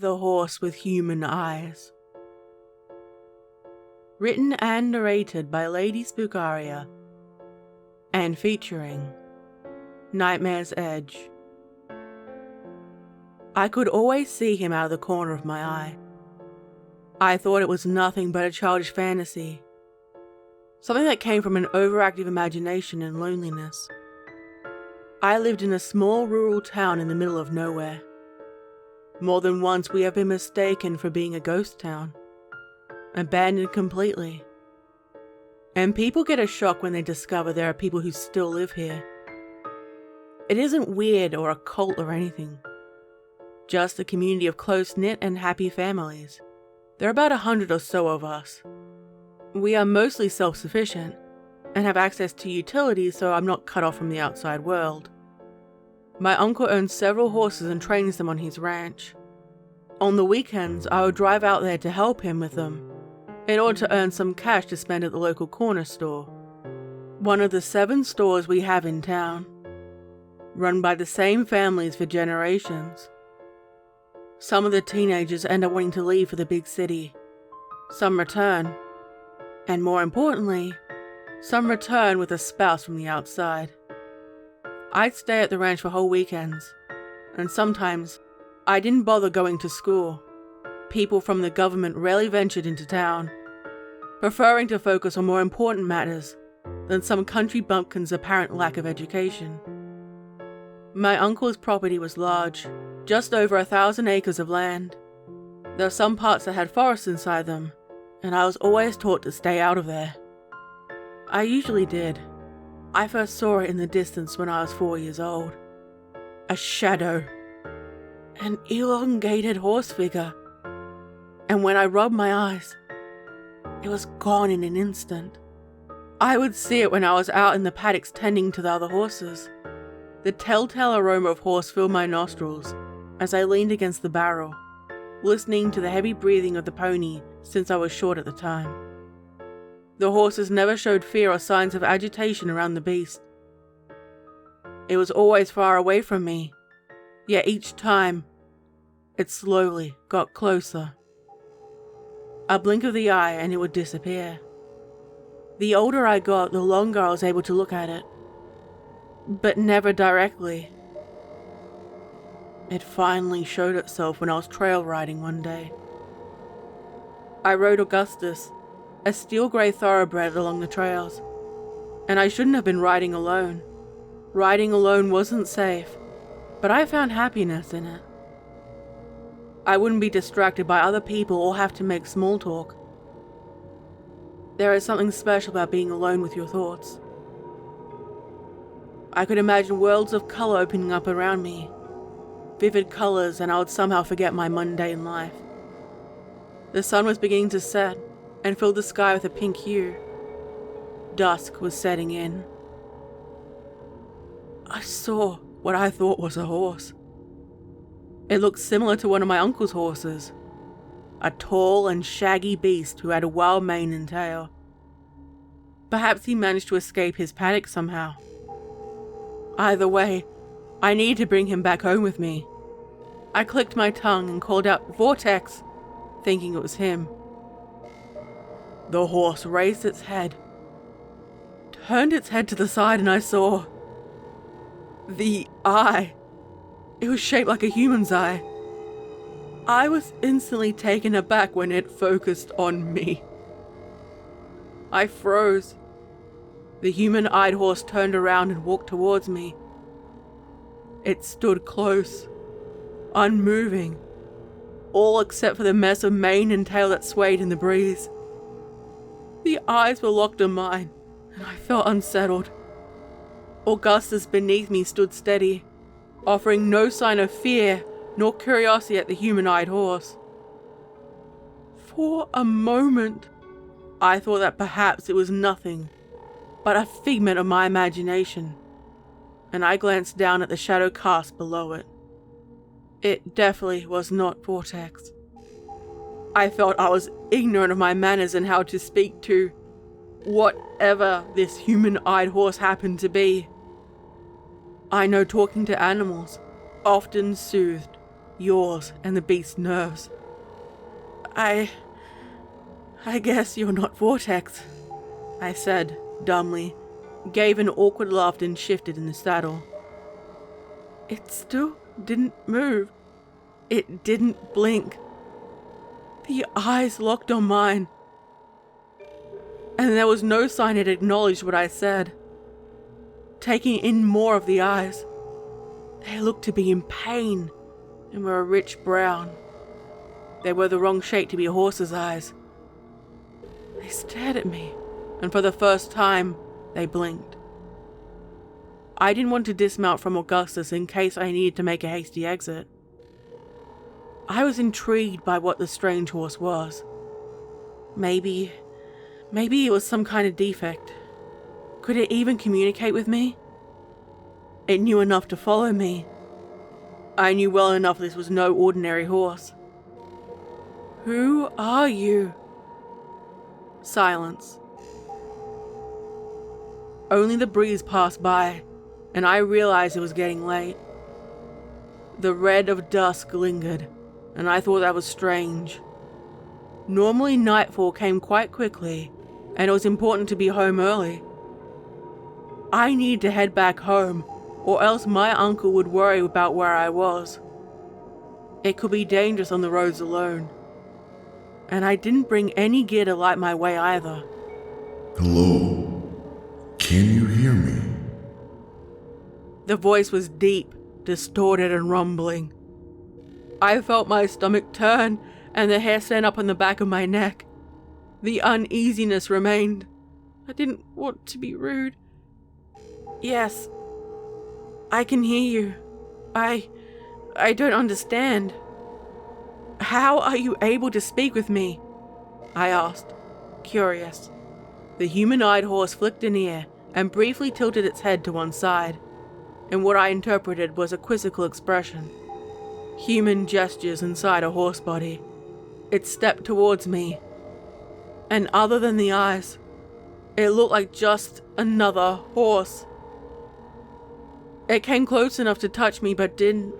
the horse with human eyes. Written and narrated by ladyspookariayt and featuring Nightmare's Edge. I could always see him out of the corner of my eye. I thought it was nothing but a childish fantasy, something that came from an overactive imagination and loneliness. I lived in a small rural town in the middle of nowhere. More than once we have been mistaken for being a ghost town, abandoned completely. And people get a shock when they discover there are people who still live here. It isn't weird or a cult or anything, just a community of close-knit and happy families. There are about 100 or so of us. We are mostly self-sufficient and have access to utilities, so I'm not cut off from the outside world. My uncle owns several horses and trains them on his ranch. On the weekends, I would drive out there to help him with them, in order to earn some cash to spend at the local corner store, one of the 7 stores we have in town, run by the same families for generations. Some of the teenagers end up wanting to leave for the big city. Some return, and more importantly, some return with a spouse from the outside. I'd stay at the ranch for whole weekends, and sometimes I didn't bother going to school. People from the government rarely ventured into town, preferring to focus on more important matters than some country bumpkin's apparent lack of education. My uncle's property was large, just over 1,000 acres of land. There were some parts that had forests inside them, and I was always taught to stay out of there. I usually did. I first saw it in the distance when I was 4 years old. A shadow. An elongated horse figure. And when I rubbed my eyes, it was gone in an instant. I would see it when I was out in the paddocks tending to the other horses. The telltale aroma of horse filled my nostrils as I leaned against the barrel, listening to the heavy breathing of the pony since I was short at the time. The horses never showed fear or signs of agitation around the beast. It was always far away from me, yet each time, it slowly got closer. A blink of the eye and it would disappear. The older I got, the longer I was able to look at it, but never directly. It finally showed itself when I was trail riding one day. I rode Augustus, a steel grey thoroughbred, along the trails, and I shouldn't have been riding alone. Riding alone wasn't safe, but I found happiness in it. I wouldn't be distracted by other people or have to make small talk. There is something special about being alone with your thoughts. I could imagine worlds of colour opening up around me, vivid colours, and I would somehow forget my mundane life. The sun was beginning to set and filled the sky with a pink hue. Dusk was setting in. I saw what I thought was a horse. It looked similar to one of my uncle's horses, a tall and shaggy beast who had a wild mane and tail. Perhaps he managed to escape his paddock somehow. Either way, I needed to bring him back home with me. I clicked my tongue and called out, "Vortex," thinking it was him. The horse raised its head, turned its head to the side, and I saw the eye. It was shaped like a human's eye. I was instantly taken aback when it focused on me. I froze. The human-eyed horse turned around and walked towards me. It stood close, unmoving, all except for the mess of mane and tail that swayed in the breeze. The eyes were locked on mine, and I felt unsettled. Augustus beneath me stood steady, offering no sign of fear nor curiosity at the human-eyed horse. For a moment, I thought that perhaps it was nothing but a figment of my imagination, and I glanced down at the shadow cast below it. It definitely was not Vortex. I felt I was ignorant of my manners and how to speak to whatever this human-eyed horse happened to be. I know talking to animals often soothed yours and the beast's nerves. I guess you're not Vortex, I said, dumbly, gave an awkward laugh and shifted in the saddle. It still didn't move. It didn't blink. The eyes locked on mine. And there was no sign it acknowledged what I said. Taking in more of the eyes, they looked to be in pain and were a rich brown. They were the wrong shape to be a horse's eyes. They stared at me, and for the first time, they blinked. I didn't want to dismount from Augustus in case I needed to make a hasty exit. I was intrigued by what the strange horse was. Maybe it was some kind of defect. Could it even communicate with me? It knew enough to follow me. I knew well enough this was no ordinary horse. Who are you? Silence. Only the breeze passed by, and I realized it was getting late. The red of dusk lingered, and I thought that was strange. Normally nightfall came quite quickly, and it was important to be home early. I needed to head back home, or else my uncle would worry about where I was. It could be dangerous on the roads alone. And I didn't bring any gear to light my way either. Hello? Can you hear me? The voice was deep, distorted and rumbling. I felt my stomach turn and the hair stand up on the back of my neck. The uneasiness remained. I didn't want to be rude. Yes, I can hear you. I don't understand. How are you able to speak with me? I asked, curious. The human-eyed horse flicked an ear and briefly tilted its head to one side, and what I interpreted was a quizzical expression. Human gestures inside a horse body. It stepped towards me, and other than the eyes, it looked like just another horse. It came close enough to touch me but didn't.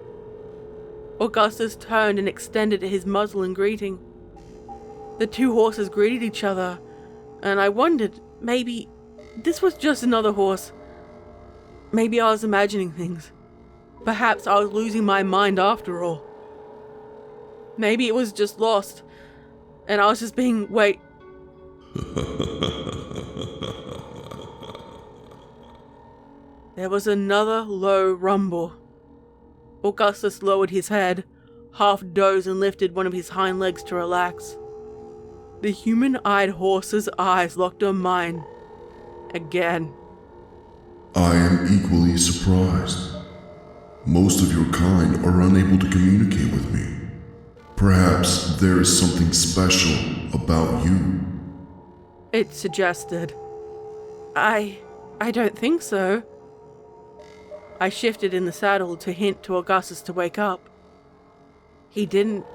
Augustus turned and extended his muzzle in greeting. The two horses greeted each other, and I wondered, maybe this was just another horse. Maybe I was imagining things. Perhaps I was losing my mind after all. Maybe it was just lost, and I was just being, There was another low rumble. Augustus lowered his head, half dozed and lifted one of his hind legs to relax. The human-eyed horse's eyes locked on mine. Again. I am equally surprised. Most of your kind are unable to communicate with me. Perhaps there is something special about you. It suggested. I don't think so. I shifted in the saddle to hint to Augustus to wake up. He didn't.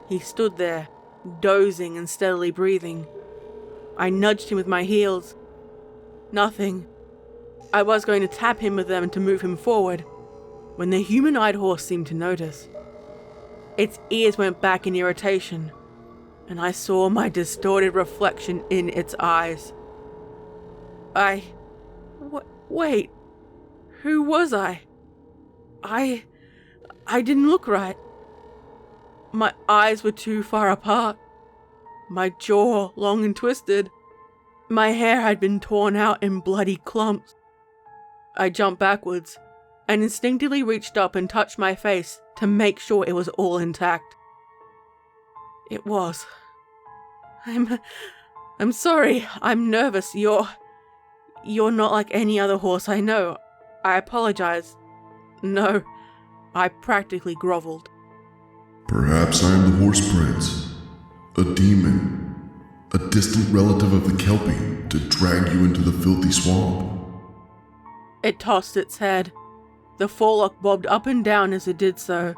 He stood there, dozing and steadily breathing. I nudged him with my heels. Nothing. I was going to tap him with them to move him forward, when the human-eyed horse seemed to notice. Its ears went back in irritation, and I saw my distorted reflection in its eyes. Wait. Who was I? I didn't look right. My eyes were too far apart. My jaw long and twisted. My hair had been torn out in bloody clumps. I jumped backwards and instinctively reached up and touched my face to make sure it was all intact. It was. I'm sorry. I'm nervous. You're not like any other horse I know. I apologize. No, I practically groveled. Perhaps I am the horse prince, a demon, a distant relative of the Kelpie to drag you into the filthy swamp. It tossed its head. The forelock bobbed up and down as it did so.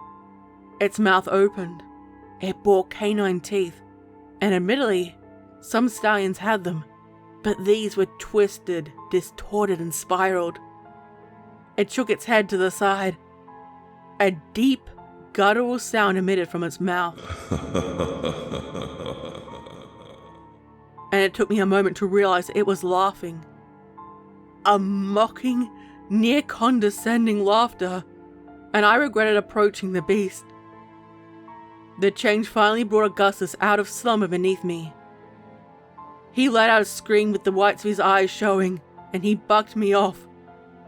Its mouth opened. It bore canine teeth, and admittedly, some stallions had them, but these were twisted, distorted, and spiraled. It shook its head to the side. A deep, guttural sound emitted from its mouth. And it took me a moment to realize it was laughing. A mocking, near condescending laughter, and I regretted approaching the beast. The change finally brought Augustus out of slumber beneath me. He let out a scream with the whites of his eyes showing, and he bucked me off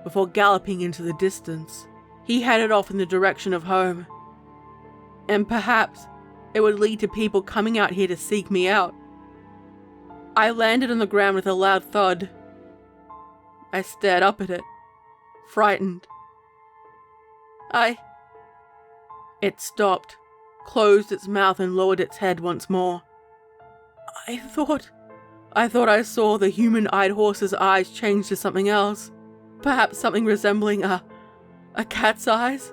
before galloping into the distance. He headed off in the direction of home, and perhaps it would lead to people coming out here to seek me out. I landed on the ground with a loud thud. I stared up at it, frightened. It stopped, closed its mouth and lowered its head once more. I thought I saw the human-eyed horse's eyes change to something else, perhaps something resembling a cat's eyes.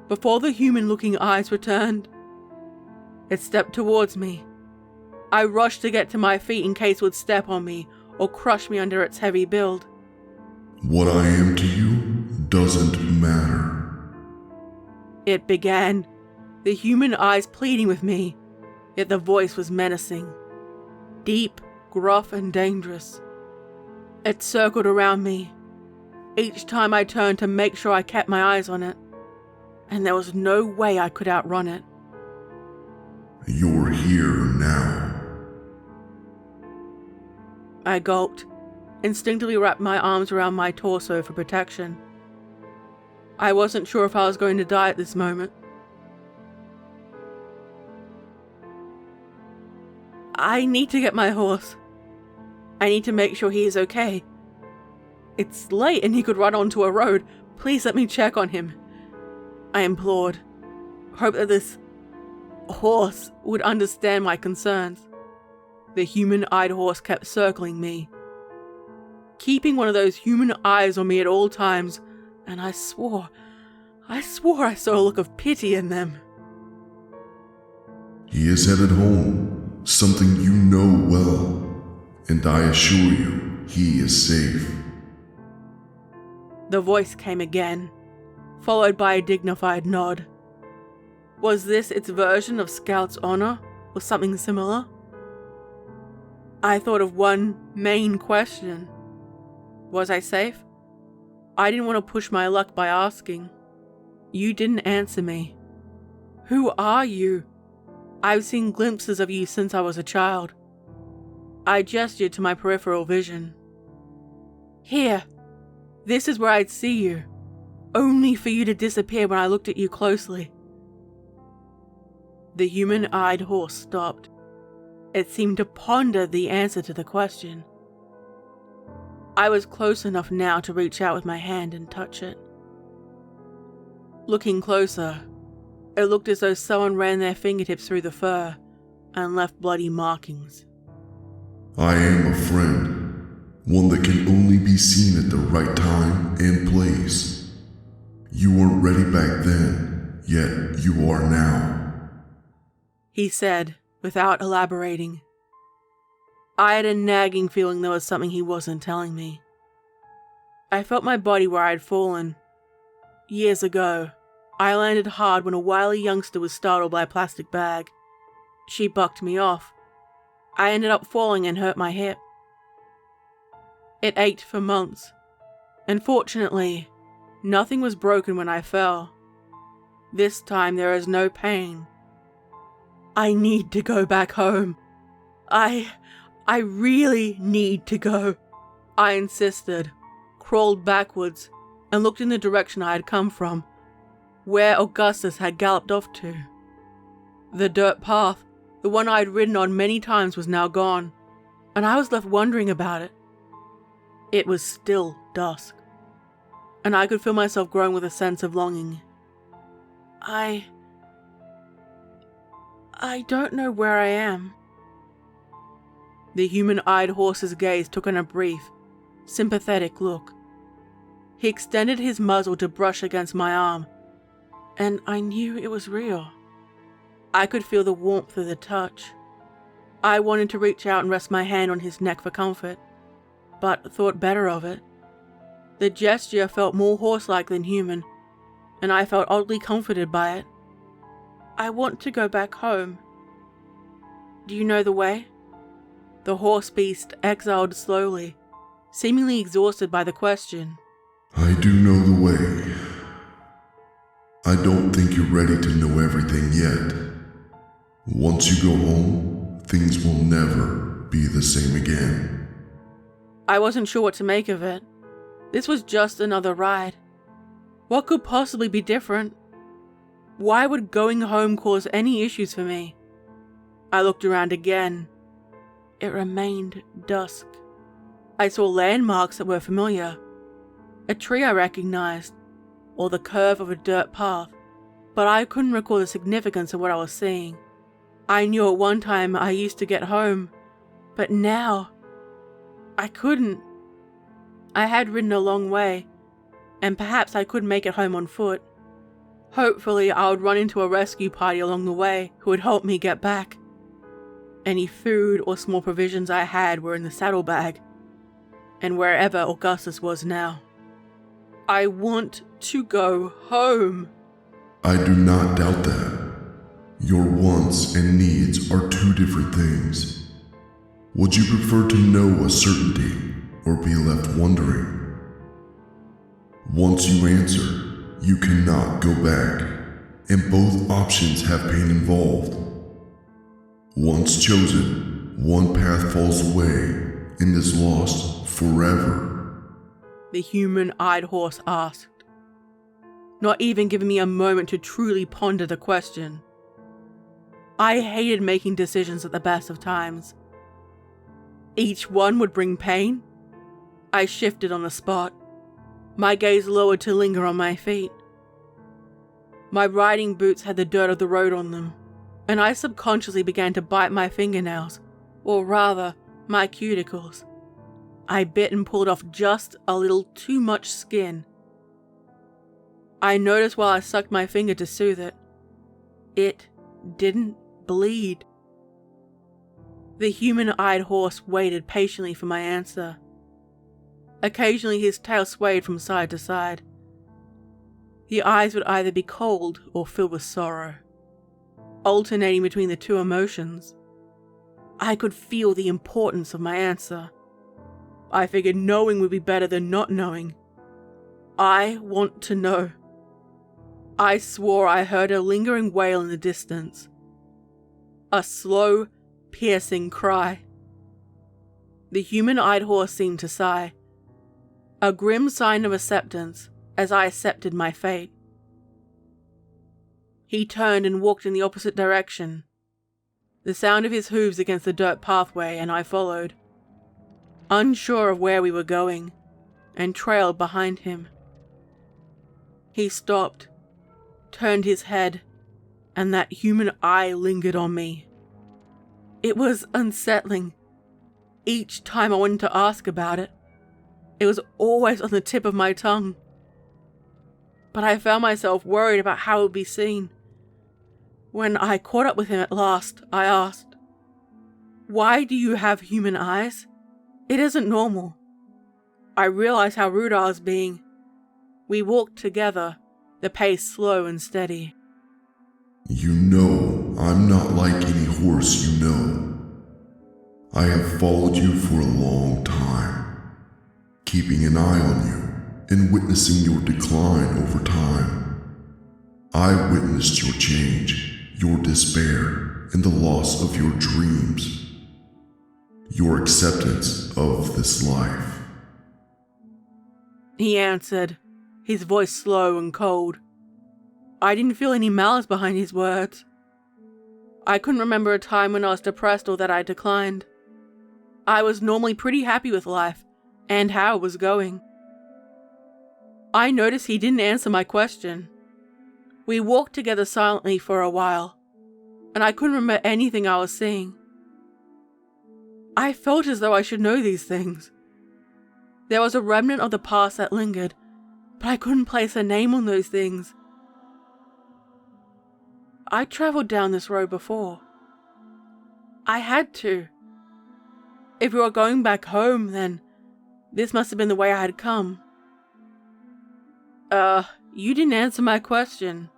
Before the human-looking eyes returned, it stepped towards me. I rushed to get to my feet in case it would step on me or crush me under its heavy build. What I am to you doesn't matter. It began, the human eyes pleading with me, yet the voice was menacing. Deep, gruff, and dangerous. It circled around me. Each time I turned to make sure I kept my eyes on it, and there was no way I could outrun it. You're here now. I gulped, instinctively wrapped my arms around my torso for protection. I wasn't sure if I was going to die at this moment. I need to get my horse. I need to make sure he is okay. It's late and he could run onto a road. Please let me check on him, I implored. Hope that this horse would understand my concerns. The human-eyed horse kept circling me, keeping one of those human eyes on me at all times, and I swore I saw a look of pity in them. He is headed home, something you know well, and I assure you, he is safe. The voice came again, followed by a dignified nod. Was this its version of Scout's honor, or something similar? I thought of one main question. Was I safe? I didn't want to push my luck by asking. You didn't answer me. Who are you? I've seen glimpses of you since I was a child. I gestured to my peripheral vision. Here. This is where I'd see you, only for you to disappear when I looked at you closely. The human-eyed horse stopped. It seemed to ponder the answer to the question. I was close enough now to reach out with my hand and touch it. Looking closer, it looked as though someone ran their fingertips through the fur and left bloody markings. I am a friend, one that can only be seen at the right time and place. You weren't ready back then, yet you are now, he said, without elaborating. I had a nagging feeling there was something he wasn't telling me. I felt my body where I had fallen. Years ago, I landed hard when a wily youngster was startled by a plastic bag. She bucked me off. I ended up falling and hurt my hip. It ached for months, and fortunately, nothing was broken when I fell. This time there is no pain. I need to go back home. I really need to go. I insisted, crawled backwards, and looked in the direction I had come from, where Augustus had galloped off to. The dirt path, the one I had ridden on many times, was now gone, and I was left wondering about it. It was still dusk, and I could feel myself growing with a sense of longing. I don't know where I am. The human-eyed horse's gaze took on a brief, sympathetic look. He extended his muzzle to brush against my arm, and I knew it was real. I could feel the warmth of the touch. I wanted to reach out and rest my hand on his neck for comfort, but thought better of it. The gesture felt more horse-like than human, and I felt oddly comforted by it. I want to go back home. Do you know the way? The horse beast exhaled slowly, seemingly exhausted by the question. I do know the way. I don't think you're ready to know everything yet. Once you go home, things will never be the same again. I wasn't sure what to make of it. This was just another ride. What could possibly be different? Why would going home cause any issues for me? I looked around again. It remained dusk. I saw landmarks that were familiar. A tree I recognized, or the curve of a dirt path, but I couldn't recall the significance of what I was seeing. I knew at one time I used to get home, but now I couldn't. I had ridden a long way, and perhaps I could make it home on foot. Hopefully I would run into a rescue party along the way who would help me get back. Any food or small provisions I had were in the saddlebag, and wherever Augustus was now. I want to go home. I do not doubt that. Your wants and needs are two different things. Would you prefer to know a certainty or be left wondering? Once you answer, you cannot go back, and both options have pain involved. Once chosen, one path falls away and is lost forever. The human-eyed horse asked, not even giving me a moment to truly ponder the question. I hated making decisions at the best of times. Each one would bring pain. I shifted on the spot, my gaze lowered to linger on my feet. My riding boots had the dirt of the road on them, and I subconsciously began to bite my fingernails, or rather, my cuticles. I bit and pulled off just a little too much skin. I noticed while I sucked my finger to soothe it, it didn't bleed. The human-eyed horse waited patiently for my answer. Occasionally his tail swayed from side to side. The eyes would either be cold or filled with sorrow, alternating between the two emotions. I could feel the importance of my answer. I figured knowing would be better than not knowing. I want to know. I swore I heard a lingering wail in the distance. A slow, piercing cry. The human-eyed horse seemed to sigh, a grim sign of acceptance as I accepted my fate. He turned and walked in the opposite direction, the sound of his hooves against the dirt pathway, and I followed, unsure of where we were going, and trailed behind him. He stopped, turned his head, and that human eye lingered on me. It was unsettling. Each time I wanted to ask about it, it was always on the tip of my tongue. But I found myself worried about how it would be seen. When I caught up with him at last, I asked, "Why do you have human eyes? It isn't normal." I realized how rude I was being. We walked together, the pace slow and steady. You know I'm not like any horse you know. I have followed you for a long time, keeping an eye on you and witnessing your decline over time. I witnessed your change, your despair, and the loss of your dreams. Your acceptance of this life. He answered, his voice slow and cold. I didn't feel any malice behind his words. I couldn't remember a time when I was depressed or that I declined. I was normally pretty happy with life and how it was going. I noticed he didn't answer my question. We walked together silently for a while, and I couldn't remember anything I was seeing. I felt as though I should know these things. There was a remnant of the past that lingered, but I couldn't place a name on those things. I traveled down this road before. I had to. If we were going back home, then this must have been the way I had come. You didn't answer my question.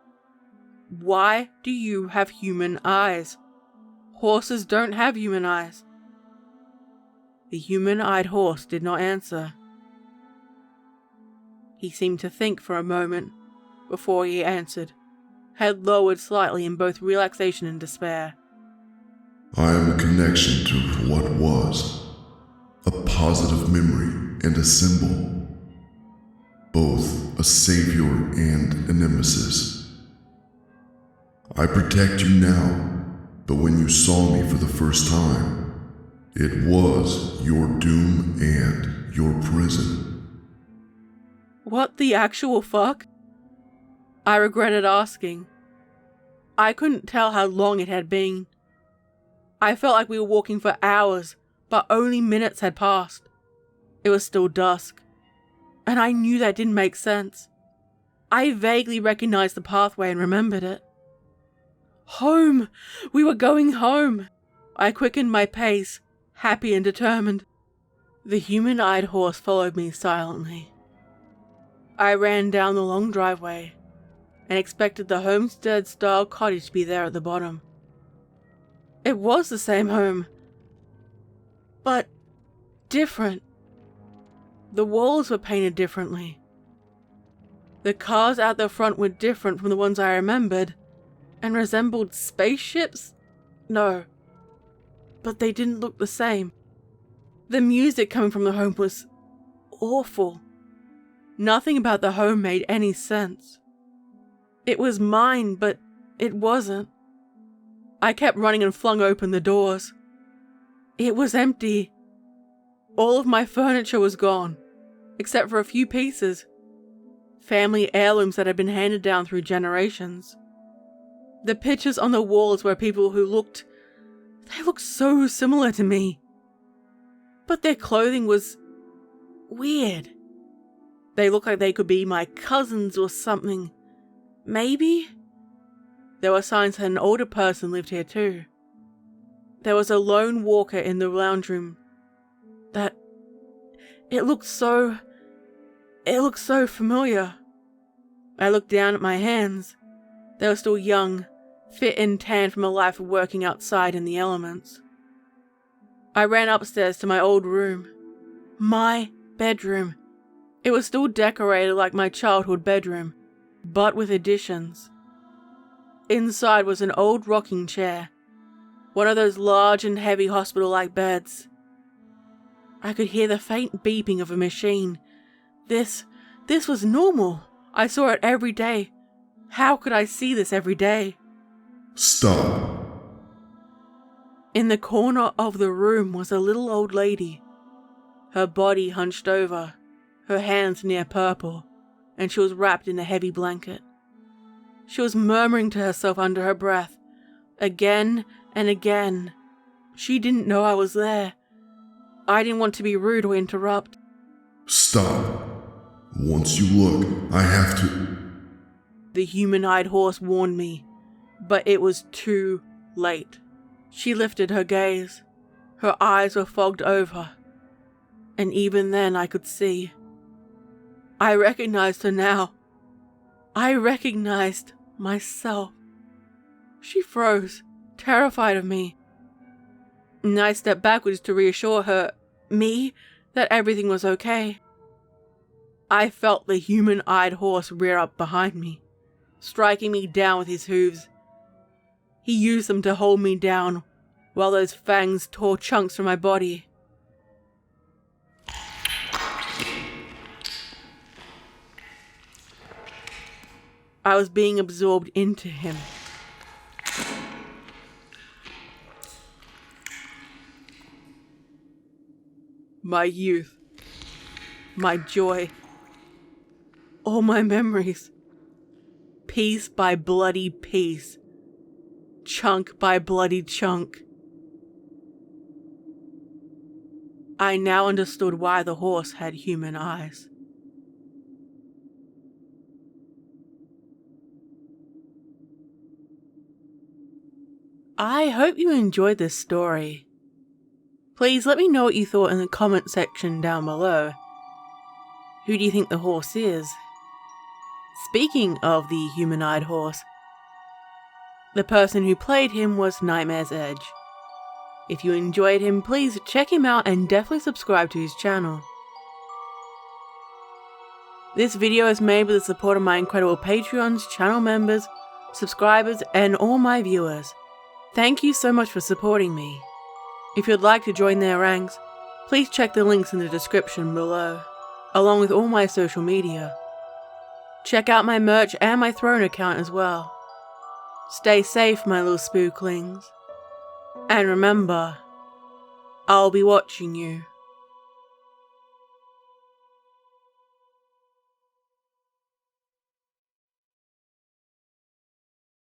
Why do you have human eyes? Horses don't have human eyes. The human-eyed horse did not answer. He seemed to think for a moment before he answered, head lowered slightly in both relaxation and despair. I am a connection to what was, a positive memory and a symbol, both a savior and a nemesis. I protect you now, but when you saw me for the first time, it was your doom and your prison. What the actual fuck? I regretted asking. I couldn't tell how long it had been. I felt like we were walking for hours, but only minutes had passed. It was still dusk, and I knew that didn't make sense. I vaguely recognized the pathway and remembered it. Home! We were going home! I quickened my pace, happy and determined. The human-eyed horse followed me silently. I ran down the long driveway and expected the homestead-style cottage to be there at the bottom. It was the same home, but different. The walls were painted differently. The cars out the front were different from the ones I remembered and resembled spaceships? No, but they didn't look the same. The music coming from the home was awful. Nothing about the home made any sense. It was mine, but it wasn't. I kept running and flung open the doors. It was empty. All of my furniture was gone, except for a few pieces. Family heirlooms that had been handed down through generations. The pictures on the walls were people who looked so similar to me. But their clothing was weird. They looked like they could be my cousins or something. Maybe? There were signs that an older person lived here too. There was a lone walker in the lounge room. It looked so familiar. I looked down at my hands. They were still young, fit and tan from a life of working outside in the elements. I ran upstairs to my old room. My bedroom. It was still decorated like my childhood bedroom, but with additions. Inside was an old rocking chair, one of those large and heavy hospital-like beds. I could hear the faint beeping of a machine. This was normal. I saw it every day. How could I see this every day? Stop. In the corner of the room was a little old lady. Her body hunched over, her hands near purple, and she was wrapped in a heavy blanket. She was murmuring to herself under her breath, again and again. She didn't know I was there. I didn't want to be rude or interrupt. Stop. Once you look, I have to... The human-eyed horse warned me, but it was too late. She lifted her gaze. Her eyes were fogged over, and even then I could see. I recognized her now. I recognized myself. She froze, terrified of me. And I stepped backwards to reassure her, me, that everything was okay. I felt the human-eyed horse rear up behind me, striking me down with his hooves. He used them to hold me down, while those fangs tore chunks from my body. I was being absorbed into him. My youth, my joy, all my memories, piece by bloody piece, chunk by bloody chunk. I now understood why the horse had human eyes. I hope you enjoyed this story. Please let me know what you thought in the comment section down below. Who do you think the horse is? Speaking of the human-eyed horse, The person who played him was Nightmare's Edge. If you enjoyed him, please check him out and definitely subscribe to his channel. This video is made with the support of my incredible Patreons, channel members, subscribers, and all my viewers. Thank you so much for supporting me. If you'd like to join their ranks, please check the links in the description below, along with all my social media. Check out my merch and my Throne account as well. Stay safe, my little spooklings. And remember, I'll be watching you.